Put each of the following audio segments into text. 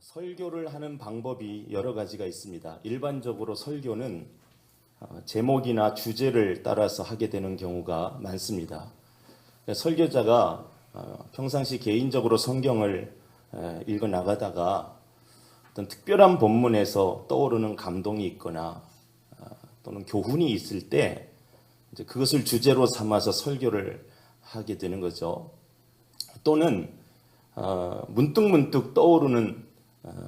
설교를 하는 방법이 여러 가지가 있습니다. 일반적으로 설교는 제목이나 주제를 따라서 하게 되는 경우가 많습니다. 설교자가 평상시 개인적으로 성경을 읽어 나가다가 어떤 특별한 본문에서 떠오르는 감동이 있거나 또는 교훈이 있을 때 이제 그것을 주제로 삼아서 설교를 하게 되는 거죠. 또는 문득문득 떠오르는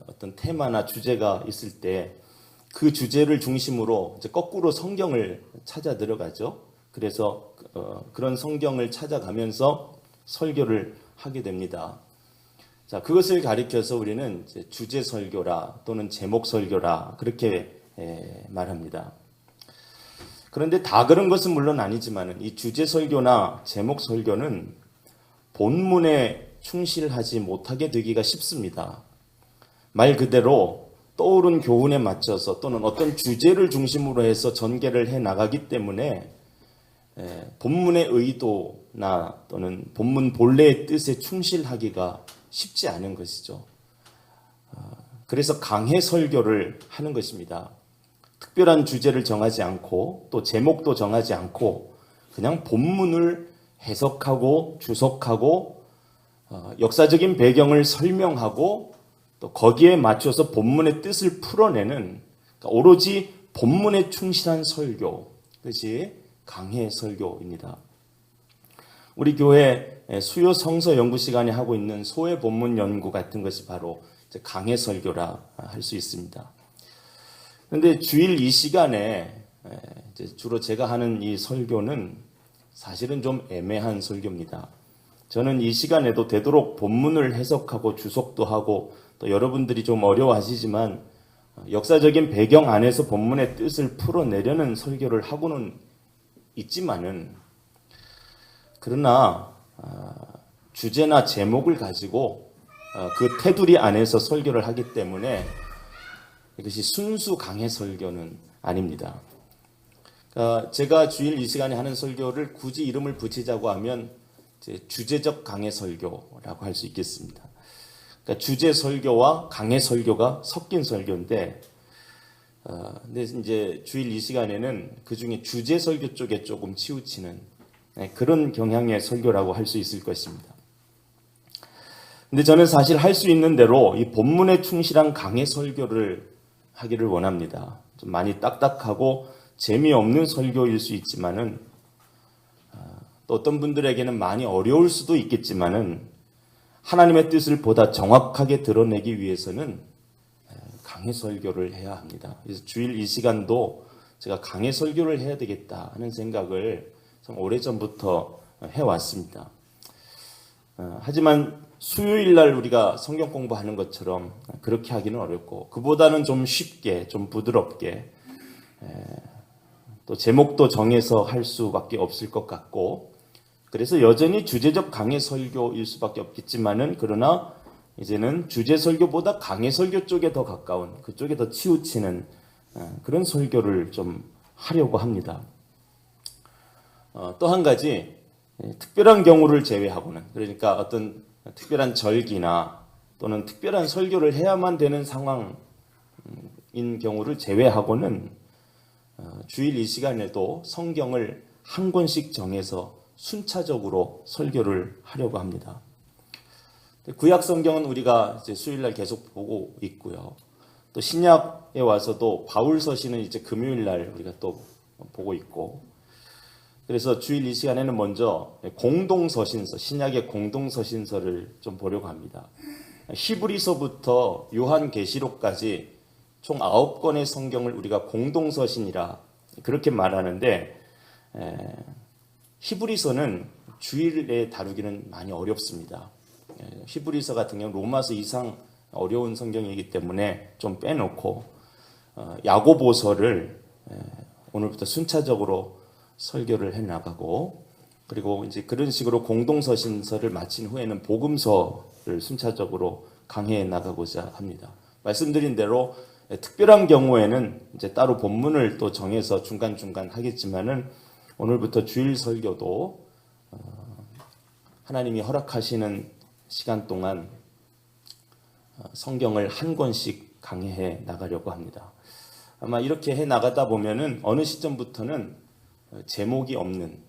어떤 테마나 주제가 있을 때 그 주제를 중심으로 이제 거꾸로 성경을 찾아 들어가죠. 그래서 그런 성경을 찾아가면서 설교를 하게 됩니다. 자, 그것을 가리켜서 우리는 이제 주제 설교라 또는 제목 설교라 그렇게 말합니다. 그런데 다 그런 것은 물론 아니지만 이 주제 설교나 제목 설교는 본문에 충실하지 못하게 되기가 쉽습니다. 말 그대로 떠오른 교훈에 맞춰서 또는 어떤 주제를 중심으로 해서 전개를 해 나가기 때문에 본문의 의도나 또는 본문 본래의 뜻에 충실하기가 쉽지 않은 것이죠. 그래서 강해 설교를 하는 것입니다. 특별한 주제를 정하지 않고 또 제목도 정하지 않고 그냥 본문을 해석하고 주석하고 역사적인 배경을 설명하고 또 거기에 맞춰서 본문의 뜻을 풀어내는 그러니까 오로지 본문에 충실한 설교, 그것이 강해 설교입니다. 우리 교회 수요 성서 연구 시간에 하고 있는 소외 본문 연구 같은 것이 바로 강해 설교라 할 수 있습니다. 그런데 주일 이 시간에 주로 제가 하는 이 설교는 사실은 좀 애매한 설교입니다. 저는 이 시간에도 되도록 본문을 해석하고 주석도 하고 또 여러분들이 좀 어려워하시지만 역사적인 배경 안에서 본문의 뜻을 풀어내려는 설교를 하고는 있지만은 그러나 주제나 제목을 가지고 그 테두리 안에서 설교를 하기 때문에 이것이 순수 강해 설교는 아닙니다. 제가 주일 이 시간에 하는 설교를 굳이 이름을 붙이자고 하면 주제적 강해 설교라고 할 수 있겠습니다. 그러니까 주제 설교와 강해 설교가 섞인 설교인데, 근데 이제 주일 이 시간에는 그 중에 주제 설교 쪽에 조금 치우치는 그런 경향의 설교라고 할 수 있을 것입니다. 근데 저는 사실 할 수 있는 대로 이 본문에 충실한 강해 설교를 하기를 원합니다. 좀 많이 딱딱하고 재미없는 설교일 수 있지만은 또 어떤 분들에게는 많이 어려울 수도 있겠지만은 하나님의 뜻을 보다 정확하게 드러내기 위해서는 강해 설교를 해야 합니다. 그래서 주일 이 시간도 제가 강해 설교를 해야 되겠다 하는 생각을 참 오래전부터 해왔습니다. 하지만 수요일 날 우리가 성경 공부하는 것처럼 그렇게 하기는 어렵고 그보다는 좀 쉽게 좀 부드럽게 또 제목도 정해서 할 수밖에 없을 것 같고 그래서 여전히 주제적 강해 설교일 수밖에 없겠지만은 그러나 이제는 주제 설교보다 강해 설교 쪽에 더 가까운 그쪽에 더 치우치는 그런 설교를 좀 하려고 합니다. 또 한 가지 특별한 경우를 제외하고는 그러니까 어떤 특별한 절기나 또는 특별한 설교를 해야만 되는 상황인 경우를 제외하고는 주일 이 시간에도 성경을 한 권씩 정해서 순차적으로 설교를 하려고 합니다. 구약 성경은 우리가 이제 수요일날 계속 보고 있고요. 또 신약에 와서도 바울 서신은 이제 금요일날 우리가 또 보고 있고. 그래서 주일 이 시간에는 먼저 공동 서신서, 신약의 공동 서신서를 좀 보려고 합니다. 히브리서부터 요한계시록까지 총 9권의 성경을 우리가 공동 서신이라 그렇게 말하는데 히브리서는 주일에 다루기는 많이 어렵습니다. 히브리서 같은 경우는 로마서 이상 어려운 성경이기 때문에 좀 빼놓고 야고보서를 오늘부터 순차적으로 설교를 해나가고 그리고 이제 그런 식으로 공동서신서를 마친 후에는 복음서를 순차적으로 강해해 나가고자 합니다. 말씀드린 대로 특별한 경우에는 이제 따로 본문을 또 정해서 중간중간 하겠지만은 오늘부터 주일 설교도 하나님이 허락하시는 시간 동안 성경을 한 권씩 강해해 나가려고 합니다. 아마 이렇게 해 나가다 보면은 어느 시점부터는 제목이 없는,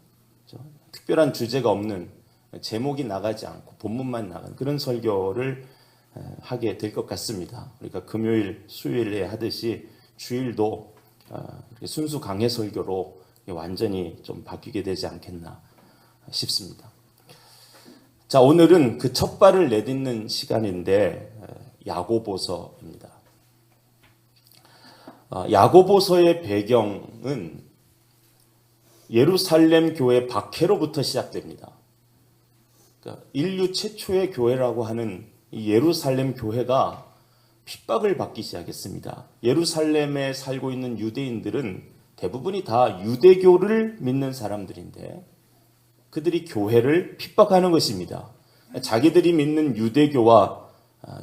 특별한 주제가 없는, 제목이 나가지 않고 본문만 나가는 그런 설교를 하게 될 것 같습니다. 그러니까 금요일, 수요일에 하듯이 주일도 순수 강해 설교로 완전히 좀 바뀌게 되지 않겠나 싶습니다. 자, 오늘은 그 첫 발을 내딛는 시간인데 야고보서입니다. 야고보서의 배경은 예루살렘 교회 박해로부터 시작됩니다. 그러니까 인류 최초의 교회라고 하는 이 예루살렘 교회가 핍박을 받기 시작했습니다. 예루살렘에 살고 있는 유대인들은 대부분이 다 유대교를 믿는 사람들인데 그들이 교회를 핍박하는 것입니다. 자기들이 믿는 유대교와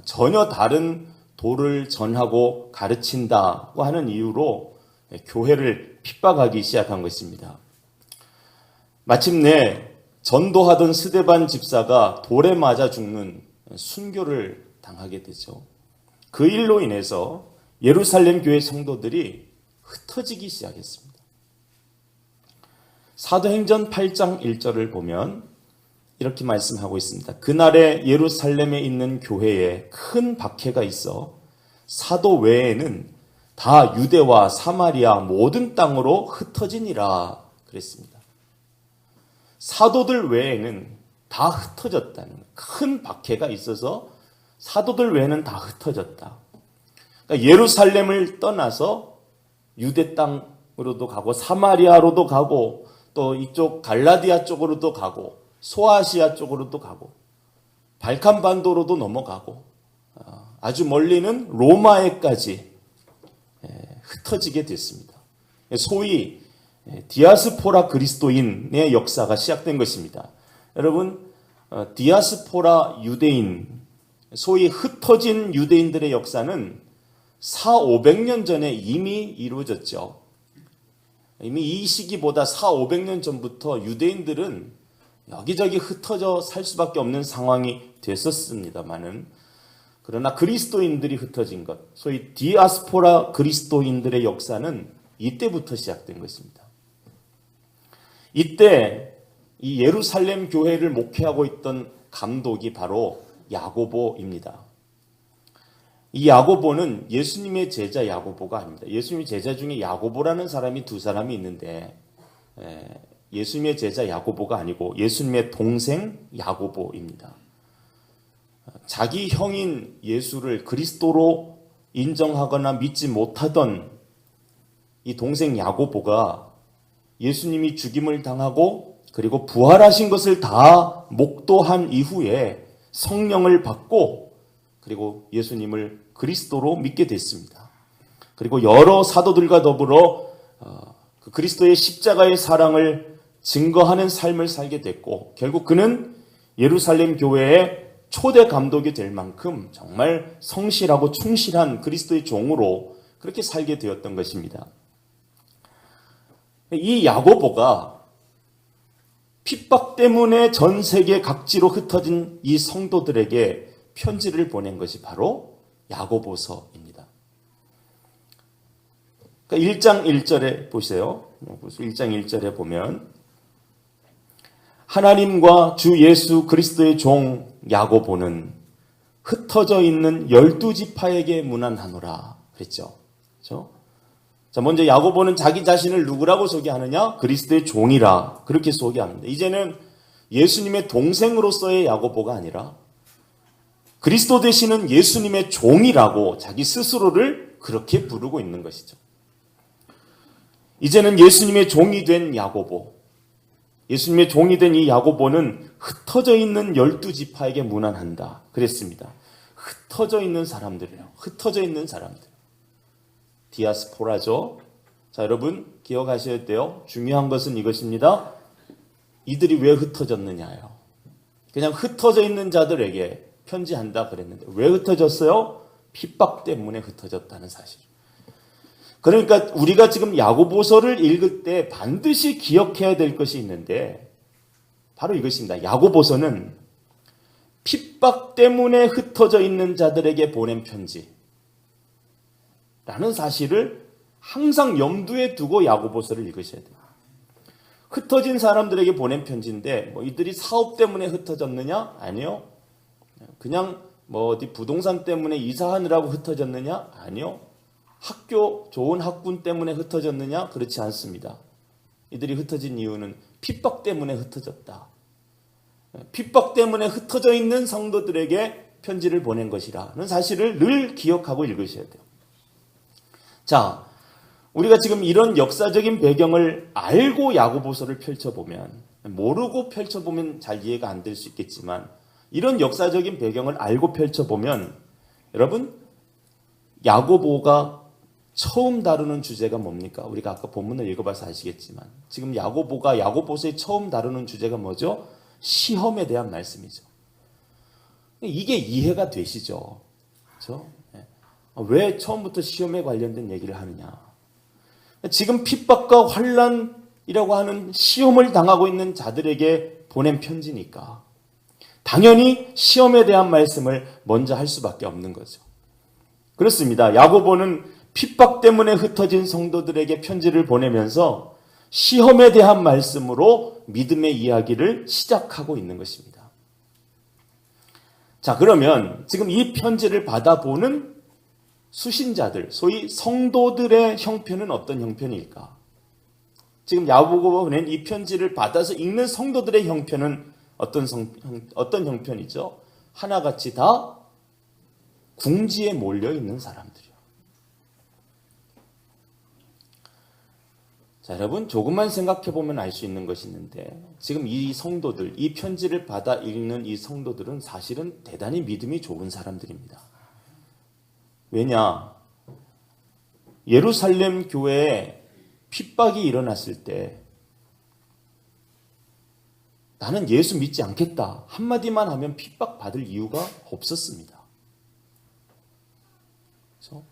전혀 다른 도를 전하고 가르친다고 하는 이유로 교회를 핍박하기 시작한 것입니다. 마침내 전도하던 스데반 집사가 돌에 맞아 죽는 순교를 당하게 되죠. 그 일로 인해서 예루살렘 교회 성도들이 흩어지기 시작했습니다. 사도행전 8장 1절을 보면 이렇게 말씀하고 있습니다. 그날에 예루살렘에 있는 교회에 큰 박해가 있어 사도 외에는 다 유대와 사마리아 모든 땅으로 흩어지니라 그랬습니다. 사도들 외에는 다 흩어졌다는 큰 박해가 있어서 사도들 외에는 다 흩어졌다. 그러니까 예루살렘을 떠나서 유대 땅으로도 가고 사마리아로도 가고 또 이쪽 갈라디아 쪽으로도 가고 소아시아 쪽으로도 가고 발칸 반도로도 넘어가고 아주 멀리는 로마에까지 흩어지게 됐습니다. 소위 디아스포라 그리스도인의 역사가 시작된 것입니다. 여러분, 디아스포라 유대인, 소위 흩어진 유대인들의 역사는 400~500년 전에 이미 이루어졌죠. 이미 이 시기보다 400~500년 전부터 유대인들은 여기저기 흩어져 살 수밖에 없는 상황이 됐었습니다만은, 그러나 그리스도인들이 흩어진 것, 소위 디아스포라 그리스도인들의 역사는 이때부터 시작된 것입니다. 이때 이 예루살렘 교회를 목회하고 있던 감독이 바로 야고보입니다. 이 야고보는 예수님의 제자 야고보가 아닙니다. 예수님의 제자 중에 야고보라는 사람이 두 사람이 있는데 예수님의 제자 야고보가 아니고 예수님의 동생 야고보입니다. 자기 형인 예수를 그리스도로 인정하거나 믿지 못하던 이 동생 야고보가 예수님이 죽임을 당하고 그리고 부활하신 것을 다 목도한 이후에 성령을 받고 그리고 예수님을 그리스도로 믿게 됐습니다. 그리고 여러 사도들과 더불어 그 그리스도의 십자가의 사랑을 증거하는 삶을 살게 됐고 결국 그는 예루살렘 교회의 초대 감독이 될 만큼 정말 성실하고 충실한 그리스도의 종으로 그렇게 살게 되었던 것입니다. 이 야고보가 핍박 때문에 전 세계 각지로 흩어진 이 성도들에게 편지를 보낸 것이 바로 야고보서입니다. 그러니까 1장 1절에 보세요. 1장 1절에 보면 하나님과 주 예수 그리스도의 종 야고보는 흩어져 있는 12지파에게 문안하노라 그랬죠. 그렇죠? 자, 먼저 야고보는 자기 자신을 누구라고 소개하느냐? 그리스도의 종이라 그렇게 소개합니다. 이제는 예수님의 동생으로서의 야고보가 아니라 그리스도 되시는 예수님의 종이라고 자기 스스로를 그렇게 부르고 있는 것이죠. 이제는 예수님의 종이 된 야고보, 예수님의 종이 된 이 야고보는 흩어져 있는 12지파에게 문안한다 그랬습니다. 흩어져 있는 사람들이에요. 흩어져 있는 사람들. 디아스포라죠. 자, 여러분 기억하셔야 돼요. 중요한 것은 이것입니다. 이들이 왜 흩어졌느냐요. 그냥 흩어져 있는 자들에게 편지한다 그랬는데 왜 흩어졌어요? 핍박 때문에 흩어졌다는 사실. 그러니까 우리가 지금 야고보서를 읽을 때 반드시 기억해야 될 것이 있는데 바로 이것입니다. 야고보서는 핍박 때문에 흩어져 있는 자들에게 보낸 편지 라는 사실을 항상 염두에 두고 야고보서를 읽으셔야 돼요. 흩어진 사람들에게 보낸 편지인데 이들이 사업 때문에 흩어졌느냐? 아니요. 그냥 어디 부동산 때문에 이사하느라고 흩어졌느냐? 아니요. 학교 좋은 학군 때문에 흩어졌느냐? 그렇지 않습니다. 이들이 흩어진 이유는 핍박 때문에 흩어졌다. 핍박 때문에 흩어져 있는 성도들에게 편지를 보낸 것이라는 사실을 늘 기억하고 읽으셔야 돼요. 자, 우리가 지금 이런 역사적인 배경을 알고 야고보서를 펼쳐보면, 모르고 펼쳐보면 잘 이해가 안 될 수 있겠지만 이런 역사적인 배경을 알고 펼쳐보면 여러분, 야고보가 처음 다루는 주제가 뭡니까? 우리가 아까 본문을 읽어봐서 아시겠지만 지금 야고보가 야고보서에 처음 다루는 주제가 뭐죠? 시험에 대한 말씀이죠. 이게 이해가 되시죠? 그렇죠? 왜 처음부터 시험에 관련된 얘기를 하느냐? 지금 핍박과 환난이라고 하는 시험을 당하고 있는 자들에게 보낸 편지니까 당연히 시험에 대한 말씀을 먼저 할 수밖에 없는 거죠. 그렇습니다. 야고보는 핍박 때문에 흩어진 성도들에게 편지를 보내면서 시험에 대한 말씀으로 믿음의 이야기를 시작하고 있는 것입니다. 자, 그러면 지금 이 편지를 받아보는 수신자들, 소위 성도들의 형편은 어떤 형편일까? 지금 야고보가 보낸 이 편지를 받아서 읽는 성도들의 형편은 어떤 형편이죠? 하나같이 다 궁지에 몰려있는 사람들이요. 자, 여러분 조금만 생각해보면 알 수 있는 것이 있는데 지금 이 성도들, 이 편지를 받아 읽는 이 성도들은 사실은 대단히 믿음이 좋은 사람들입니다. 왜냐? 예루살렘 교회에 핍박이 일어났을 때 나는 예수 믿지 않겠다 한마디만 하면 핍박받을 이유가 없었습니다. 그렇죠?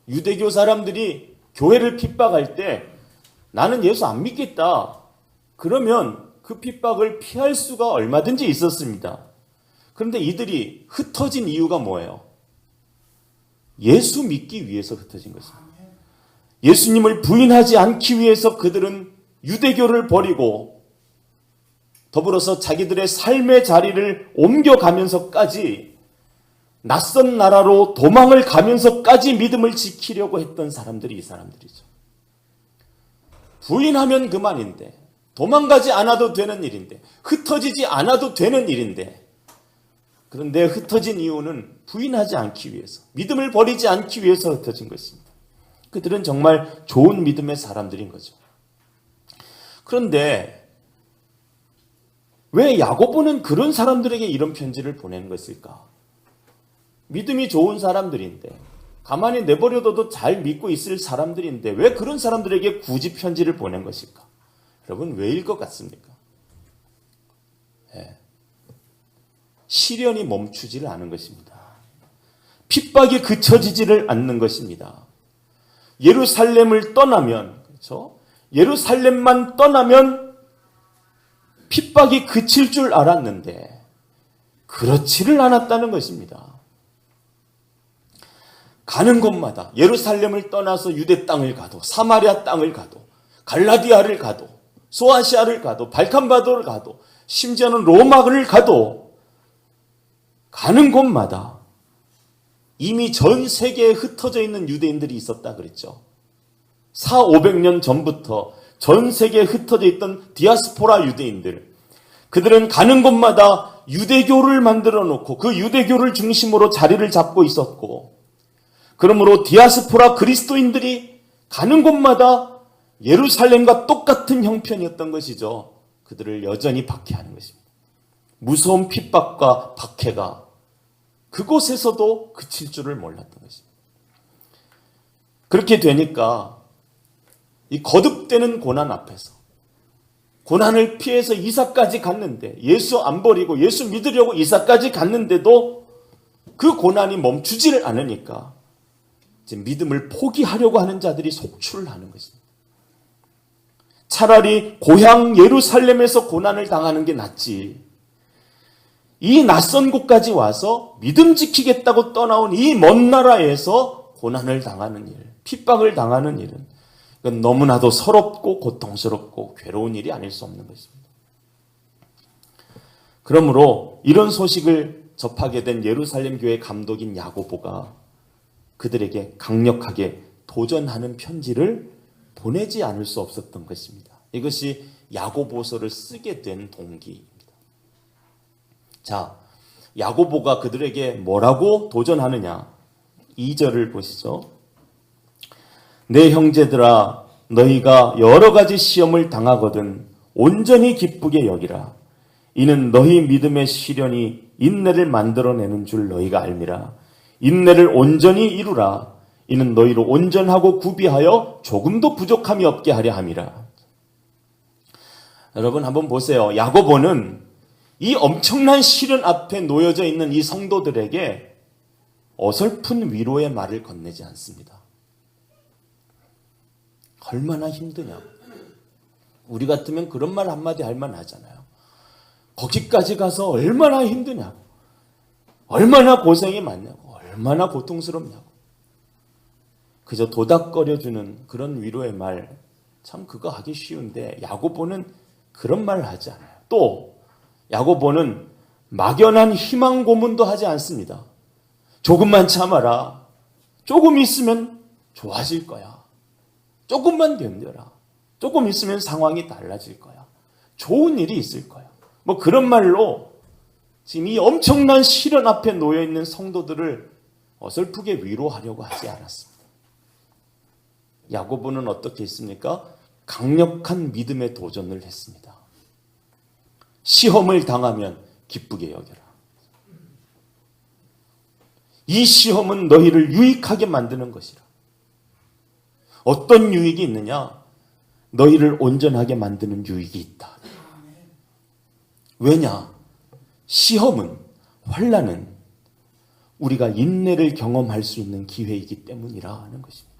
유대교 사람들이 교회를 핍박할 때 나는 예수 안 믿겠다 그러면 그 핍박을 피할 수가 얼마든지 있었습니다. 그런데 이들이 흩어진 이유가 뭐예요? 예수 믿기 위해서 흩어진 것입니다. 예수님을 부인하지 않기 위해서 그들은 유대교를 버리고 더불어서 자기들의 삶의 자리를 옮겨가면서까지 낯선 나라로 도망을 가면서까지 믿음을 지키려고 했던 사람들이 이 사람들이죠. 부인하면 그만인데, 도망가지 않아도 되는 일인데, 흩어지지 않아도 되는 일인데, 그런데 흩어진 이유는 부인하지 않기 위해서, 믿음을 버리지 않기 위해서 흩어진 것입니다. 그들은 정말 좋은 믿음의 사람들인 거죠. 그런데 왜 야고보는 그런 사람들에게 이런 편지를 보낸 것일까? 믿음이 좋은 사람들인데, 가만히 내버려둬도 잘 믿고 있을 사람들인데 왜 그런 사람들에게 굳이 편지를 보낸 것일까? 여러분, 왜일 것 같습니까? 시련이 멈추지를 않은 것입니다. 핍박이 그쳐지지를 않는 것입니다. 예루살렘을 떠나면, 그렇죠? 예루살렘만 떠나면 핍박이 그칠 줄 알았는데 그렇지를 않았다는 것입니다. 가는 곳마다 예루살렘을 떠나서 유대 땅을 가도 사마리아 땅을 가도 갈라디아를 가도 소아시아를 가도 발칸바도를 가도 심지어는 로마를 가도 가는 곳마다 이미 전 세계에 흩어져 있는 유대인들이 있었다 그랬죠. 400~500년 전부터 전 세계에 흩어져 있던 디아스포라 유대인들, 그들은 가는 곳마다 유대교를 만들어 놓고 그 유대교를 중심으로 자리를 잡고 있었고, 그러므로 디아스포라 그리스도인들이 가는 곳마다 예루살렘과 똑같은 형편이었던 것이죠. 그들을 여전히 박해하는 것입니다. 무서운 핍박과 박해가 그곳에서도 그칠 줄을 몰랐던 것입니다. 그렇게 되니까 이 거듭되는 고난 앞에서 고난을 피해서 이사까지 갔는데, 예수 안 버리고 예수 믿으려고 이사까지 갔는데도 그 고난이 멈추지를 않으니까 이제 믿음을 포기하려고 하는 자들이 속출을 하는 것입니다. 차라리 고향 예루살렘에서 고난을 당하는 게 낫지, 이 낯선 곳까지 와서 믿음 지키겠다고 떠나온 이 먼 나라에서 고난을 당하는 일, 핍박을 당하는 일은 이건 너무나도 서럽고 고통스럽고 괴로운 일이 아닐 수 없는 것입니다. 그러므로 이런 소식을 접하게 된 예루살렘 교회 감독인 야고보가 그들에게 강력하게 도전하는 편지를 보내지 않을 수 없었던 것입니다. 이것이 야고보서를 쓰게 된 동기입니다. 자, 야고보가 그들에게 뭐라고 도전하느냐? 2절을 보시죠. 내 형제들아, 너희가 여러 가지 시험을 당하거든 온전히 기쁘게 여기라. 이는 너희 믿음의 시련이 인내를 만들어내는 줄 너희가 알미라. 인내를 온전히 이루라. 이는 너희로 온전하고 구비하여 조금도 부족함이 없게 하려 함이라. 여러분 한번 보세요. 야고보는 이 엄청난 시련 앞에 놓여져 있는 이 성도들에게 어설픈 위로의 말을 건네지 않습니다. 얼마나 힘드냐. 우리 같으면 그런 말 한마디 할 만하잖아요. 거기까지 가서 얼마나 힘드냐고. 얼마나 고생이 많냐고. 얼마나 고통스럽냐고. 그저 도닥거려주는 그런 위로의 말, 참 그거 하기 쉬운데 야고보는 그런 말을 하지 않아요. 또 야고보는 막연한 희망 고문도 하지 않습니다. 조금만 참아라. 조금 있으면 좋아질 거야. 조금만 견뎌라. 조금 있으면 상황이 달라질 거야. 좋은 일이 있을 거야. 뭐 그런 말로 지금 이 엄청난 시련 앞에 놓여있는 성도들을 어설프게 위로하려고 하지 않았습니다. 야고보는 어떻게 했습니까? 강력한 믿음의 도전을 했습니다. 시험을 당하면 기쁘게 여겨라. 이 시험은 너희를 유익하게 만드는 것이라. 어떤 유익이 있느냐? 너희를 온전하게 만드는 유익이 있다. 왜냐? 시험은, 환난은 우리가 인내를 경험할 수 있는 기회이기 때문이라 하는 것입니다.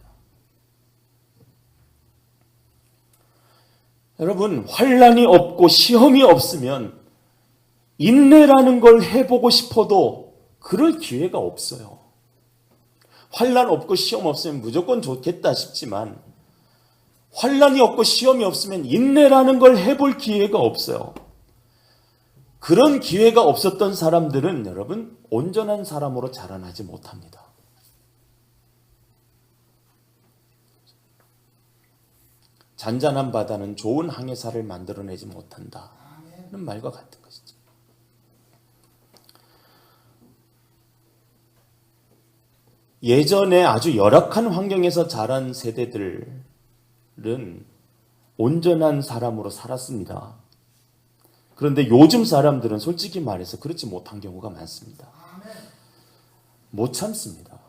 여러분, 환난이 없고 시험이 없으면 인내라는 걸 해보고 싶어도 그럴 기회가 없어요. 환난 없고 시험 없으면 무조건 좋겠다 싶지만 환난이 없고 시험이 없으면 인내라는 걸 해볼 기회가 없어요. 그런 기회가 없었던 사람들은 여러분 온전한 사람으로 자라나지 못합니다. 잔잔한 바다는 좋은 항해사를 만들어내지 못한다 는 말과 같은 것이죠. 예전에 아주 열악한 환경에서 자란 세대들은 온전한 사람으로 살았습니다. 그런데 요즘 사람들은 솔직히 말해서 그렇지 못한 경우가 많습니다. 못 참습니다.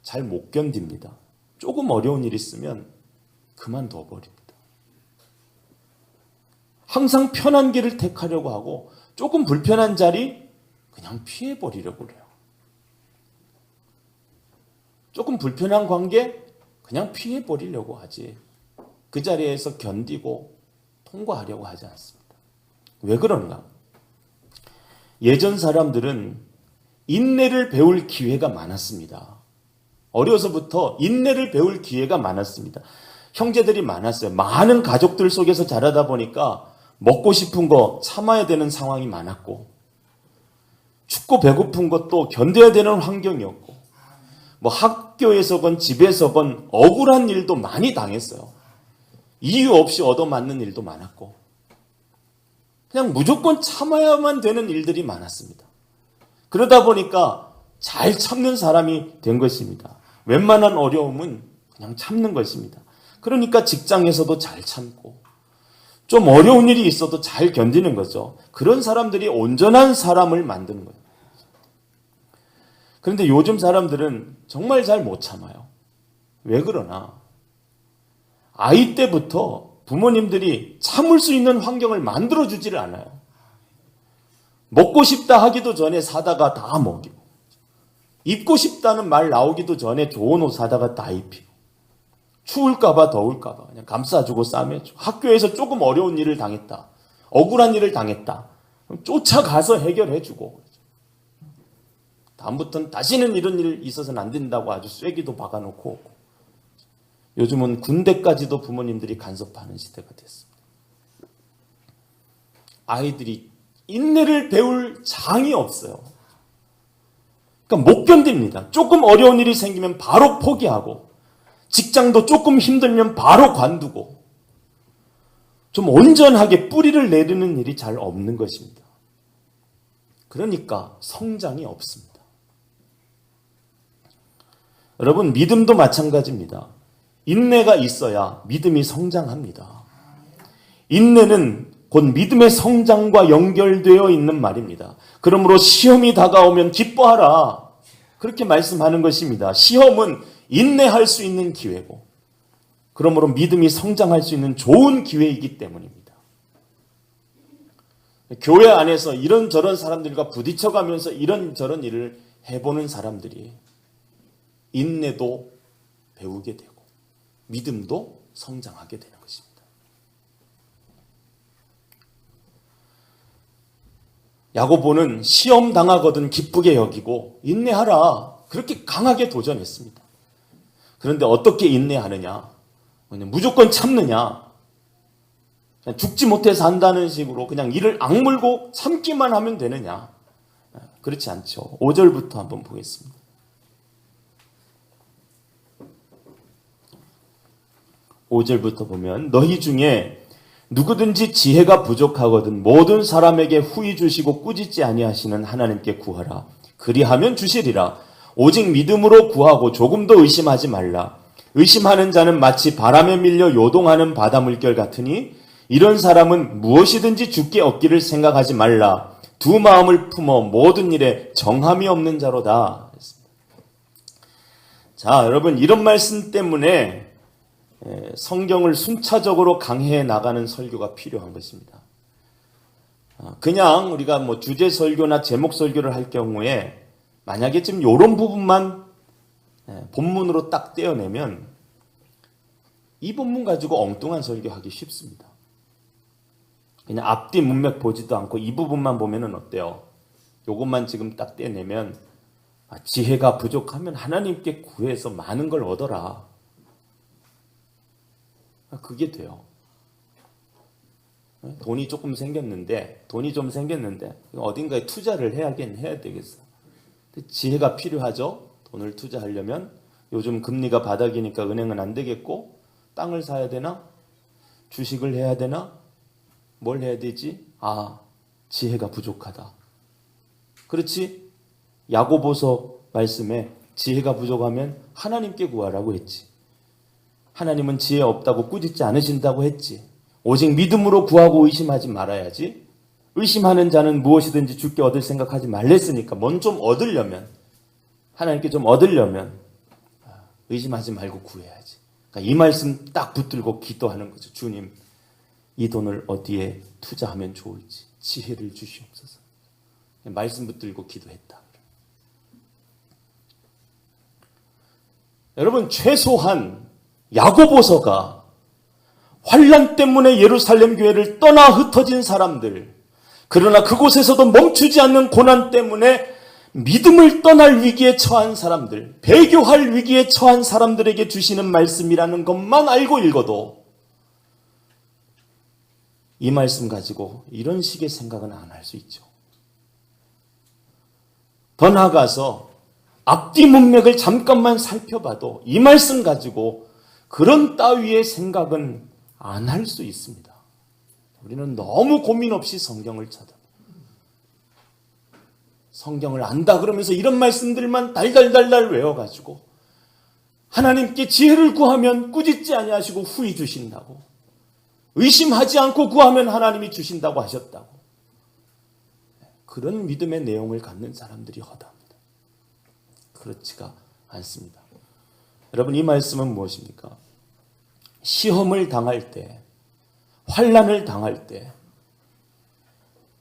잘 못 견딥니다. 조금 어려운 일 있으면 그만둬 버립니다. 항상 편한 길을 택하려고 하고 조금 불편한 자리 그냥 피해 버리려고 그래요. 조금 불편한 관계 그냥 피해 버리려고 하지 그 자리에서 견디고 통과하려고 하지 않습니다. 왜 그런가? 예전 사람들은 인내를 배울 기회가 많았습니다. 어려서부터 인내를 배울 기회가 많았습니다. 형제들이 많았어요. 많은 가족들 속에서 자라다 보니까 먹고 싶은 거 참아야 되는 상황이 많았고 춥고 배고픈 것도 견뎌야 되는 환경이었고 뭐 학교에서건 집에서건 억울한 일도 많이 당했어요. 이유 없이 얻어맞는 일도 많았고 그냥 무조건 참아야만 되는 일들이 많았습니다. 그러다 보니까 잘 참는 사람이 된 것입니다. 웬만한 어려움은 그냥 참는 것입니다. 그러니까 직장에서도 잘 참고 좀 어려운 일이 있어도 잘 견디는 거죠. 그런 사람들이 온전한 사람을 만드는 거예요. 그런데 요즘 사람들은 정말 잘 못 참아요. 왜 그러나? 아이 때부터 부모님들이 참을 수 있는 환경을 만들어주지를 않아요. 먹고 싶다 하기도 전에 사다가 다 먹이고 입고 싶다는 말 나오기도 전에 좋은 옷 사다가 다 입히고 추울까봐 더울까봐 그냥 감싸주고 싸매주고 학교에서 조금 어려운 일을 당했다. 억울한 일을 당했다. 쫓아가서 해결해주고, 다음부터는 다시는 이런 일 있어서는 안 된다고 아주 쐐기도 박아놓고 오고. 요즘은 군대까지도 부모님들이 간섭하는 시대가 됐습니다. 아이들이 인내를 배울 장이 없어요. 그러니까 못 견딥니다. 조금 어려운 일이 생기면 바로 포기하고, 직장도 조금 힘들면 바로 관두고, 좀 온전하게 뿌리를 내리는 일이 잘 없는 것입니다. 그러니까 성장이 없습니다. 여러분, 믿음도 마찬가지입니다. 인내가 있어야 믿음이 성장합니다. 인내는 곧 믿음의 성장과 연결되어 있는 말입니다. 그러므로 시험이 다가오면 기뻐하라. 그렇게 말씀하는 것입니다. 시험은 인내할 수 있는 기회고, 그러므로 믿음이 성장할 수 있는 좋은 기회이기 때문입니다. 교회 안에서 이런저런 사람들과 부딪혀가면서 이런저런 일을 해보는 사람들이 인내도 배우게 되고 믿음도 성장하게 되는 것입니다. 야고보는 시험 당하거든 기쁘게 여기고 인내하라, 그렇게 강하게 도전했습니다. 그런데 어떻게 인내하느냐? 무조건 참느냐? 그냥 죽지 못해서 한다는 식으로 그냥 이를 악물고 참기만 하면 되느냐? 그렇지 않죠. 5절부터 한번 보겠습니다. 5절부터 보면, 너희 중에 누구든지 지혜가 부족하거든 모든 사람에게 후히 주시고 꾸짖지 아니하시는 하나님께 구하라. 그리하면 주시리라. 오직 믿음으로 구하고 조금도 의심하지 말라. 의심하는 자는 마치 바람에 밀려 요동하는 바다 물결 같으니 이런 사람은 무엇이든지 주께 얻기를 생각하지 말라. 두 마음을 품어 모든 일에 정함이 없는 자로다. 자, 여러분, 이런 말씀 때문에 성경을 순차적으로 강해해 나가는 설교가 필요한 것입니다. 그냥 우리가 뭐 주제 설교나 제목 설교를 할 경우에 만약에 지금 이런 부분만 본문으로 딱 떼어내면 이 본문 가지고 엉뚱한 설교하기 쉽습니다. 그냥 앞뒤 문맥 보지도 않고 이 부분만 보면은 어때요? 요것만 지금 딱 떼내면 지혜가 부족하면 하나님께 구해서 많은 걸 얻어라. 그게 돼요. 돈이 좀 생겼는데 어딘가에 투자를 해야 되겠어. 지혜가 필요하죠. 돈을 투자하려면 요즘 금리가 바닥이니까 은행은 안 되겠고, 땅을 사야 되나? 주식을 해야 되나? 뭘 해야 되지? 지혜가 부족하다. 그렇지? 야고보서 말씀에 지혜가 부족하면 하나님께 구하라고 했지. 하나님은 지혜 없다고 꾸짖지 않으신다고 했지. 오직 믿음으로 구하고 의심하지 말아야지. 의심하는 자는 무엇이든지 주께 얻을 생각하지 말랬으니까 좀 얻으려면, 하나님께 좀 얻으려면 의심하지 말고 구해야지. 그러니까 이 말씀 딱 붙들고 기도하는 거죠. 주님, 이 돈을 어디에 투자하면 좋을지 지혜를 주시옵소서. 말씀 붙들고 기도했다. 여러분, 최소한 야고보서가 환난 때문에 예루살렘 교회를 떠나 흩어진 사람들, 그러나 그곳에서도 멈추지 않는 고난 때문에 믿음을 떠날 위기에 처한 사람들, 배교할 위기에 처한 사람들에게 주시는 말씀이라는 것만 알고 읽어도 이 말씀 가지고 이런 식의 생각은 안 할 수 있죠. 더 나아가서 앞뒤 문맥을 잠깐만 살펴봐도 이 말씀 가지고 그런 따위의 생각은 안 할 수 있습니다. 우리는 너무 고민 없이 성경을 찾아. 성경을 안다 그러면서 이런 말씀들만 달달달달 외워가지고 하나님께 지혜를 구하면 꾸짖지 아니하시고 후히 주신다고, 의심하지 않고 구하면 하나님이 주신다고 하셨다고, 그런 믿음의 내용을 갖는 사람들이 허다합니다. 그렇지가 않습니다. 여러분, 이 말씀은 무엇입니까? 시험을 당할 때, 환난을 당할 때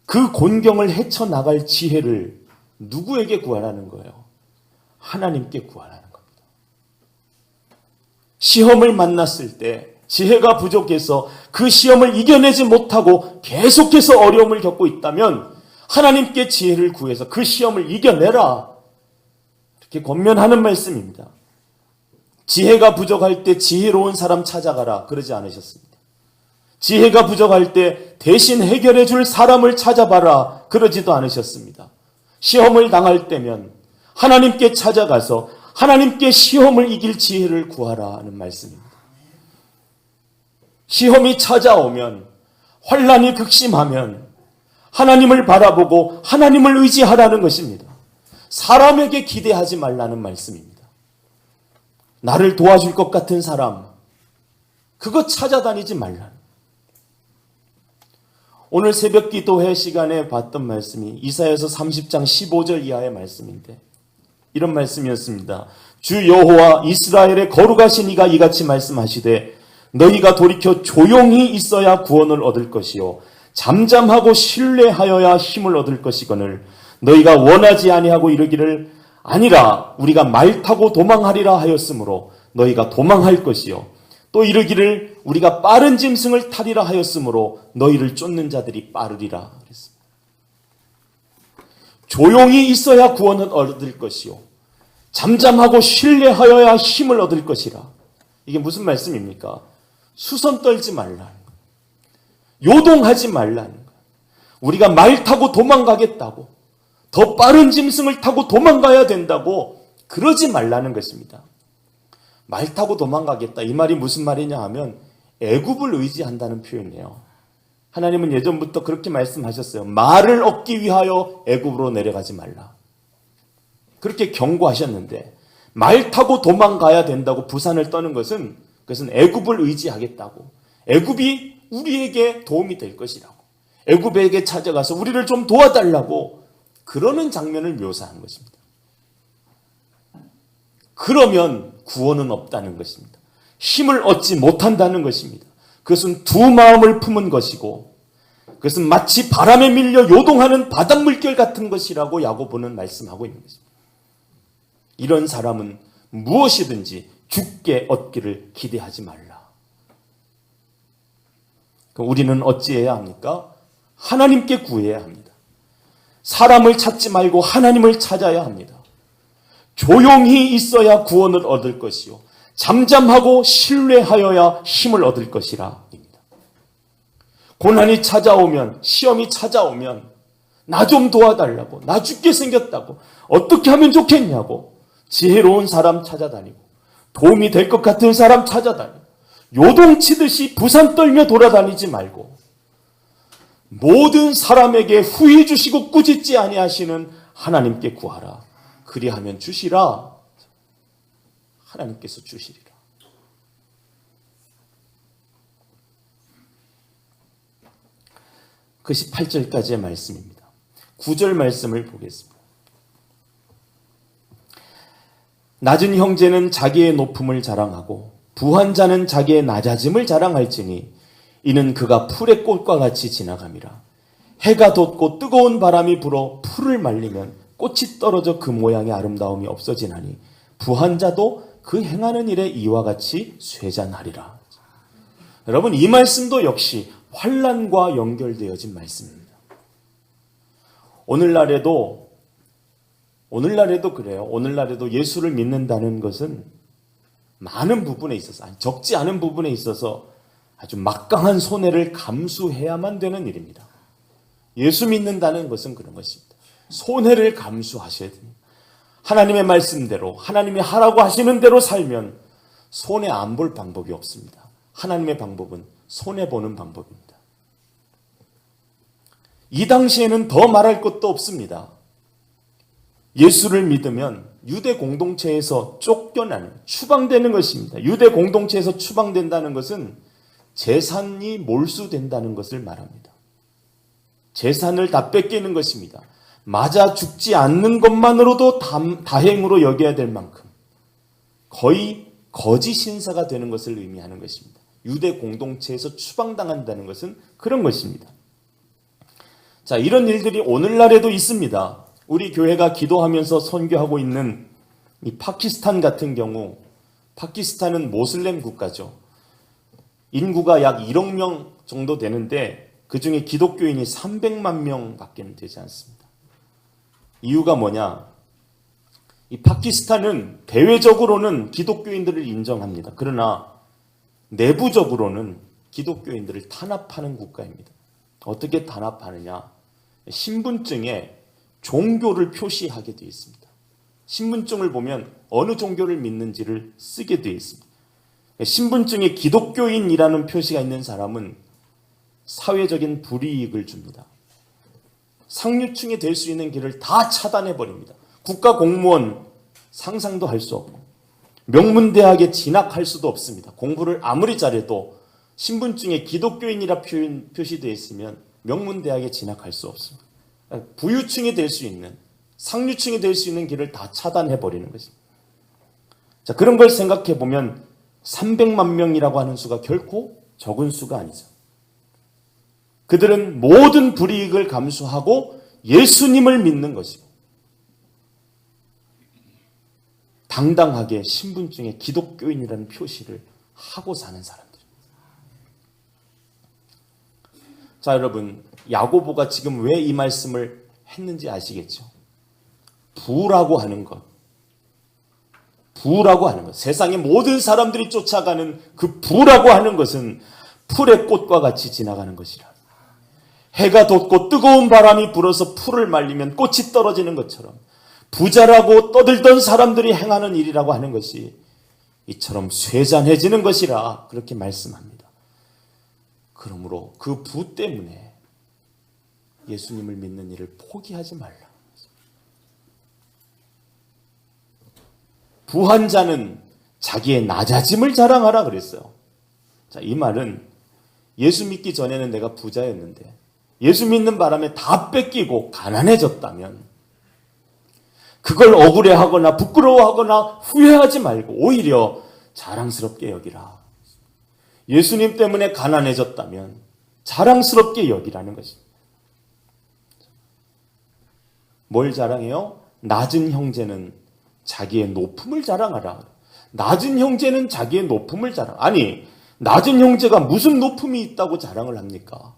그 곤경을 헤쳐나갈 지혜를 누구에게 구하라는 거예요? 하나님께 구하라는 겁니다. 시험을 만났을 때 지혜가 부족해서 그 시험을 이겨내지 못하고 계속해서 어려움을 겪고 있다면 하나님께 지혜를 구해서 그 시험을 이겨내라. 이렇게 권면하는 말씀입니다. 지혜가 부족할 때 지혜로운 사람 찾아가라. 그러지 않으셨습니다. 지혜가 부족할 때 대신 해결해 줄 사람을 찾아봐라. 그러지도 않으셨습니다. 시험을 당할 때면 하나님께 찾아가서 하나님께 시험을 이길 지혜를 구하라 하는 말씀입니다. 시험이 찾아오면, 환난이 극심하면 하나님을 바라보고 하나님을 의지하라는 것입니다. 사람에게 기대하지 말라는 말씀입니다. 나를 도와줄 것 같은 사람, 그거 찾아다니지 말라. 오늘 새벽 기도회 시간에 봤던 말씀이 이사야서 30장 15절 이하의 말씀인데 이런 말씀이었습니다. 주 여호와 이스라엘의 거룩하신 이가 이같이 말씀하시되 너희가 돌이켜 조용히 있어야 구원을 얻을 것이요 잠잠하고 신뢰하여야 힘을 얻을 것이거늘 너희가 원하지 아니하고 이르기를 아니라 우리가 말 타고 도망하리라 하였으므로 너희가 도망할 것이요 또 이르기를 우리가 빠른 짐승을 타리라 하였으므로 너희를 쫓는 자들이 빠르리라 그랬습니다. 조용히 있어야 구원을 얻을 것이요 잠잠하고 신뢰하여야 힘을 얻을 것이라. 이게 무슨 말씀입니까? 수선 떨지 말라는 거예요. 요동하지 말라는 거예요. 우리가 말 타고 도망가겠다고, 더 빠른 짐승을 타고 도망가야 된다고 그러지 말라는 것입니다. 말 타고 도망가겠다. 이 말이 무슨 말이냐 하면 애굽을 의지한다는 표현이에요. 하나님은 예전부터 그렇게 말씀하셨어요. 말을 얻기 위하여 애굽으로 내려가지 말라. 그렇게 경고하셨는데 말 타고 도망가야 된다고 부산을 떠는 것은 그것은 애굽을 의지하겠다고, 애굽이 우리에게 도움이 될 것이라고, 애굽에게 찾아가서 우리를 좀 도와달라고 그러는 장면을 묘사한 것입니다. 그러면 구원은 없다는 것입니다. 힘을 얻지 못한다는 것입니다. 그것은 두 마음을 품은 것이고 그것은 마치 바람에 밀려 요동하는 바닷물결 같은 것이라고 야고보는 말씀하고 있는 것입니다. 이런 사람은 무엇이든지 죽게 얻기를 기대하지 말라. 우리는 어찌해야 합니까? 하나님께 구해야 합니다. 사람을 찾지 말고 하나님을 찾아야 합니다. 조용히 있어야 구원을 얻을 것이요 잠잠하고 신뢰하여야 힘을 얻을 것이라 입니다. 고난이 찾아오면, 시험이 찾아오면 나 좀 도와달라고, 나 죽게 생겼다고, 어떻게 하면 좋겠냐고 지혜로운 사람 찾아다니고 도움이 될 것 같은 사람 찾아다니고 요동치듯이 부산 떨며 돌아다니지 말고 모든 사람에게 후히 주시고 꾸짖지 아니하시는 하나님께 구하라. 그리하면 주시라. 하나님께서 주시리라. 그 18절까지의 말씀입니다. 9절 말씀을 보겠습니다. 낮은 형제는 자기의 높음을 자랑하고 부한 자는 자기의 낮아짐을 자랑할지니 이는 그가 풀의 꽃과 같이 지나감이라. 해가 돋고 뜨거운 바람이 불어 풀을 말리면 꽃이 떨어져 그 모양의 아름다움이 없어지나니 부한 자도 그 행하는 일에 이와 같이 쇠잔하리라. 여러분, 이 말씀도 역시 환난과 연결되어진 말씀입니다. 오늘날에도 그래요. 오늘날에도 예수를 믿는다는 것은 많은 부분에 있어서, 적지 않은 부분에 있어서 아주 막강한 손해를 감수해야만 되는 일입니다. 예수 믿는다는 것은 그런 것입니다. 손해를 감수하셔야 됩니다. 하나님의 말씀대로, 하나님이 하라고 하시는 대로 살면 손해 안 볼 방법이 없습니다. 하나님의 방법은 손해보는 방법입니다. 이 당시에는 더 말할 것도 없습니다. 예수를 믿으면 유대 공동체에서 쫓겨나는, 추방되는 것입니다. 유대 공동체에서 추방된다는 것은 재산이 몰수된다는 것을 말합니다. 재산을 다 뺏기는 것입니다. 맞아 죽지 않는 것만으로도 다행으로 여겨야 될 만큼 거의 거짓 신사가 되는 것을 의미하는 것입니다. 유대 공동체에서 추방당한다는 것은 그런 것입니다. 자, 이런 일들이 오늘날에도 있습니다. 우리 교회가 기도하면서 선교하고 있는 이 파키스탄 같은 경우, 파키스탄은 모슬렘 국가죠. 인구가 약 1억 명 정도 되는데 그 중에 기독교인이 300만 명밖에 되지 않습니다. 이유가 뭐냐? 이 파키스탄은 대외적으로는 기독교인들을 인정합니다. 그러나 내부적으로는 기독교인들을 탄압하는 국가입니다. 어떻게 탄압하느냐? 신분증에 종교를 표시하게 되어 있습니다. 신분증을 보면 어느 종교를 믿는지를 쓰게 되어 있습니다. 신분증에 기독교인이라는 표시가 있는 사람은 사회적인 불이익을 줍니다. 상류층이 될 수 있는 길을 다 차단해 버립니다. 국가 공무원 상상도 할 수 없고 명문대학에 진학할 수도 없습니다. 공부를 아무리 잘해도 신분증에 기독교인이라 표시되어 있으면 명문대학에 진학할 수 없습니다. 부유층이 될 수 있는, 상류층이 될 수 있는 길을 다 차단해 버리는 것입니다. 자, 그런 걸 생각해 보면 300만 명이라고 하는 수가 결코 적은 수가 아니죠. 그들은 모든 불이익을 감수하고 예수님을 믿는 것이고 당당하게 신분증에 기독교인이라는 표시를 하고 사는 사람들입니다. 자, 여러분, 야고보가 지금 왜 이 말씀을 했는지 아시겠죠? 부라고 하는 것, 세상의 모든 사람들이 쫓아가는 그 부라고 하는 것은 풀의 꽃과 같이 지나가는 것이라. 해가 돋고 뜨거운 바람이 불어서 풀을 말리면 꽃이 떨어지는 것처럼 부자라고 떠들던 사람들이 행하는 일이라고 하는 것이 이처럼 쇠잔해지는 것이라 그렇게 말씀합니다. 그러므로 그 부 때문에 예수님을 믿는 일을 포기하지 말라. 부한 자는 자기의 낮아짐을 자랑하라 그랬어요. 자, 이 말은 예수 믿기 전에는 내가 부자였는데 예수 믿는 바람에 다 뺏기고 가난해졌다면 그걸 억울해하거나 부끄러워하거나 후회하지 말고 오히려 자랑스럽게 여기라. 예수님 때문에 가난해졌다면 자랑스럽게 여기라는 것입니다. 뭘 자랑해요? 낮은 형제는 자기의 높음을 자랑하라. 낮은 형제는 자기의 높음을 자랑. 아니, 낮은 형제가 무슨 높음이 있다고 자랑을 합니까?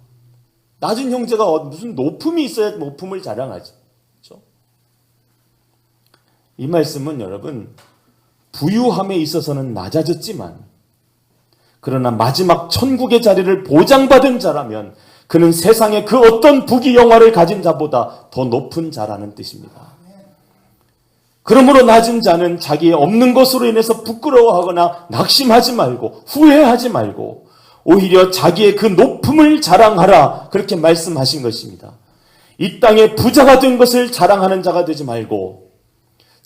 낮은 형제가 무슨 높음이 있어야 높음을 자랑하지. 그렇죠? 이 말씀은 여러분, 부유함에 있어서는 낮아졌지만 그러나 마지막 천국의 자리를 보장받은 자라면 그는 세상의 그 어떤 부귀영화를 가진 자보다 더 높은 자라는 뜻입니다. 그러므로 낮은 자는 자기의 없는 것으로 인해서 부끄러워하거나 낙심하지 말고 후회하지 말고 오히려 자기의 그 높음을 자랑하라, 그렇게 말씀하신 것입니다. 이 땅에 부자가 된 것을 자랑하는 자가 되지 말고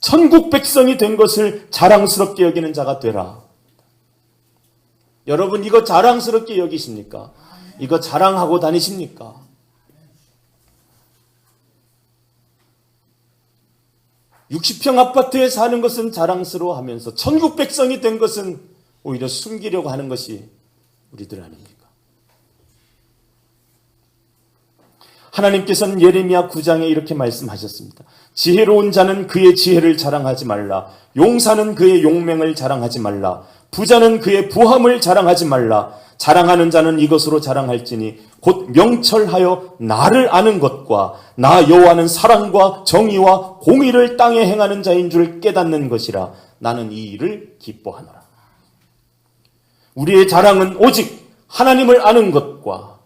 천국 백성이 된 것을 자랑스럽게 여기는 자가 되라. 여러분, 이거 자랑스럽게 여기십니까? 이거 자랑하고 다니십니까? (60평) 아파트에 사는 것은 자랑스러워하면서 천국 백성이 된 것은 오히려 숨기려고 하는 것이 우리들 아닙니까? 하나님께서는 예레미야 9장에 이렇게 말씀하셨습니다. 지혜로운 자는 그의 지혜를 자랑하지 말라. 용사는 그의 용맹을 자랑하지 말라. 부자는 그의 부함을 자랑하지 말라. 자랑하는 자는 이것으로 자랑할지니 곧 명철하여 나를 아는 것과 나 여호와는 사랑과 정의와 공의를 땅에 행하는 자인 줄 깨닫는 것이라. 나는 이 일을 기뻐하노라. 우리의 자랑은 오직 하나님을 아는 것과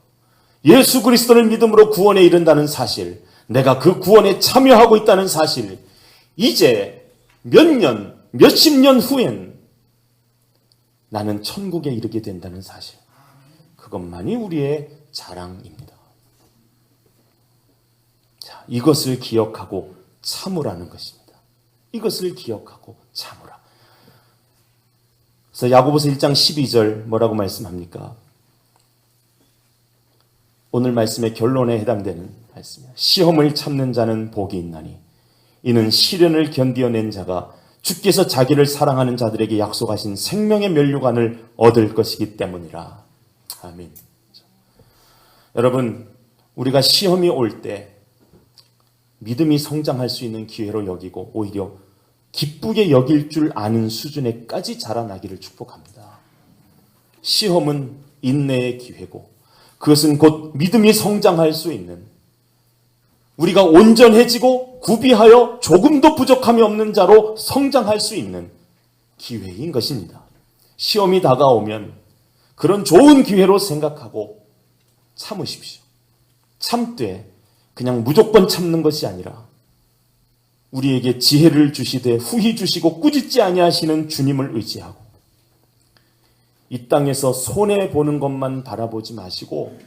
예수 그리스도를 믿음으로 구원에 이른다는 사실, 내가 그 구원에 참여하고 있다는 사실, 이제 몇 년, 몇십 년 후엔 나는 천국에 이르게 된다는 사실, 그것만이 우리의 자랑입니다. 자, 이것을 기억하고 참으라는 것입니다. 이것을 기억하고 참으라. 그래서 야고보서 1장 12절 뭐라고 말씀합니까? 오늘 말씀의 결론에 해당되는 말씀입니다. 시험을 참는 자는 복이 있나니 이는 시련을 견디어낸 자가 주께서 자기를 사랑하는 자들에게 약속하신 생명의 면류관을 얻을 것이기 때문이라. 아멘. 여러분, 우리가 시험이 올 때 믿음이 성장할 수 있는 기회로 여기고 오히려 기쁘게 여길 줄 아는 수준에까지 자라나기를 축복합니다. 시험은 인내의 기회고 그것은 곧 믿음이 성장할 수 있는, 우리가 온전해지고 구비하여 조금도 부족함이 없는 자로 성장할 수 있는 기회인 것입니다. 시험이 다가오면 그런 좋은 기회로 생각하고 참으십시오. 참되 그냥 무조건 참는 것이 아니라 우리에게 지혜를 주시되 후히 주시고 꾸짖지 아니하시는 주님을 의지하고 이 땅에서 손해보는 것만 바라보지 마시고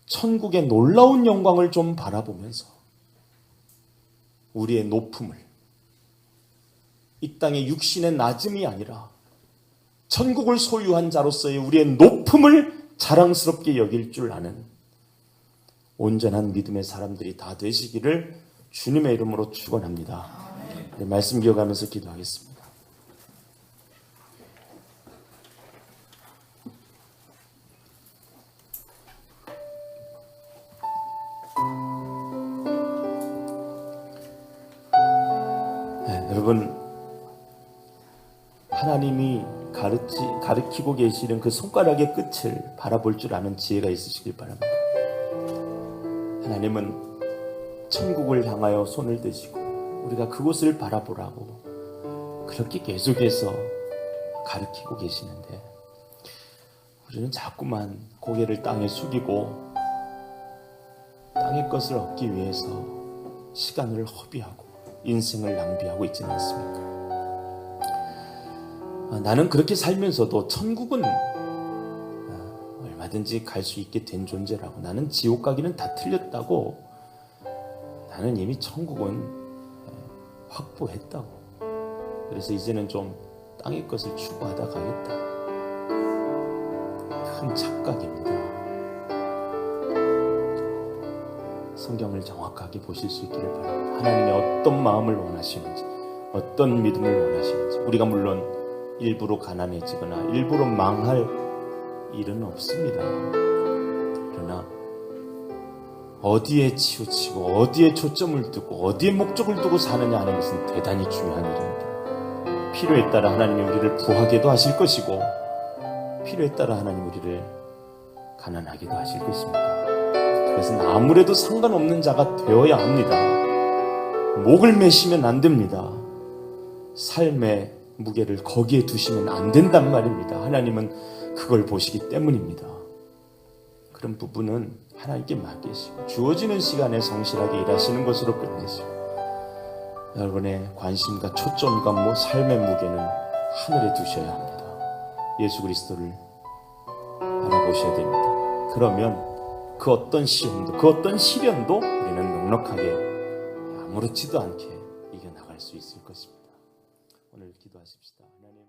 천국의 놀라운 영광을 좀 바라보면서 우리의 높음을, 이 땅의 육신의 낮음이 아니라 천국을 소유한 자로서의 우리의 높음을 자랑스럽게 여길 줄 아는 온전한 믿음의 사람들이 다 되시기를 주님의 이름으로 축원합니다. 네, 말씀 기억하면서 기도하겠습니다. 네, 여러분, 하나님이 가르치고 계시는 그 손가락의 끝을 바라볼 줄 아는 지혜가 있으시길 바랍니다. 하나님은 천국을 향하여 손을 드시고 우리가 그곳을 바라보라고 그렇게 계속해서 가르치고 계시는데 우리는 자꾸만 고개를 땅에 숙이고 땅의 것을 얻기 위해서 시간을 허비하고 인생을 낭비하고 있지는 않습니까? 나는 그렇게 살면서도 천국은 얼마든지 갈 수 있게 된 존재라고, 나는 지옥 가기는 다 틀렸다고, 나는 이미 천국은 확보했다고, 그래서 이제는 좀 땅의 것을 추구하다 가겠다. 큰 착각입니다. 성경을 정확하게 보실 수 있기를 바랍니다. 하나님이 어떤 마음을 원하시는지, 어떤 믿음을 원하시는지. 우리가 물론 일부러 가난해지거나 일부러 망할 일은 없습니다. 그러나 어디에 치우치고 어디에 초점을 두고 어디에 목적을 두고 사느냐 하는 것은 대단히 중요한 일입니다. 필요에 따라 하나님이 우리를 부하게도 하실 것이고 필요에 따라 하나님 우리를 가난하게도 하실 것입니다. 그것은 아무래도 상관없는 자가 되어야 합니다. 목을 매시면 안 됩니다. 삶의 무게를 거기에 두시면 안 된단 말입니다. 하나님은 그걸 보시기 때문입니다. 그런 부분은 하나님께 맡기시고 주어지는 시간에 성실하게 일하시는 것으로 끝내시고 여러분의 관심과 초점과 삶의 무게는 하늘에 두셔야 합니다. 예수 그리스도를 알아보셔야 됩니다. 그러면 그 어떤 시험도 그 어떤 시련도 우리는 넉넉하게 아무렇지도 않게 이겨나갈 수 있을 것입니다. 오늘 기도하십시다. 하나님.